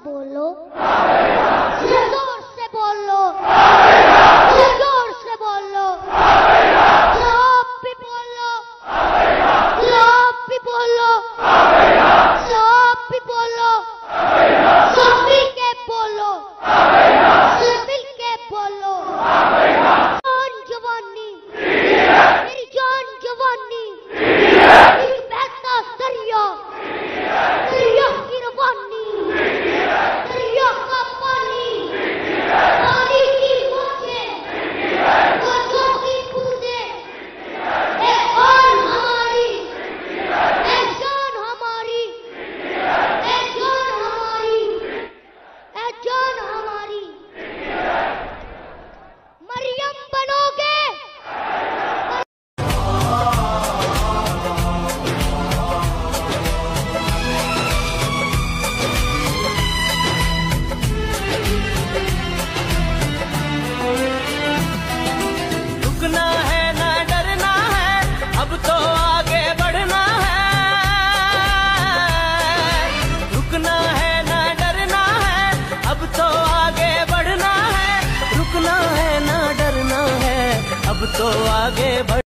बोलो, जोर से बोलो, जोर से बोलो, आप भी बोलो, आप भी बोलो, आप भी बोलो, सब मिल के बोलो, सब मिल के बोलो। जान जवानी, मेरी जान जवानी, एक बहता दरिया, दरिया की रवानी, दरिया का पानी, पानी की मौजें, मौजों की बूंदें, ए जान हमारी, ए जान हमारी, ए जान हमारी, ए जान हमारी। मरियम बनोगे, रुकना है ना डरना है, अब तो आगे बढ़ना है। रुकना है ना डरना है, अब तो आगे बढ़ना है। रुकना है ना डरना है, अब तो आगे बढ़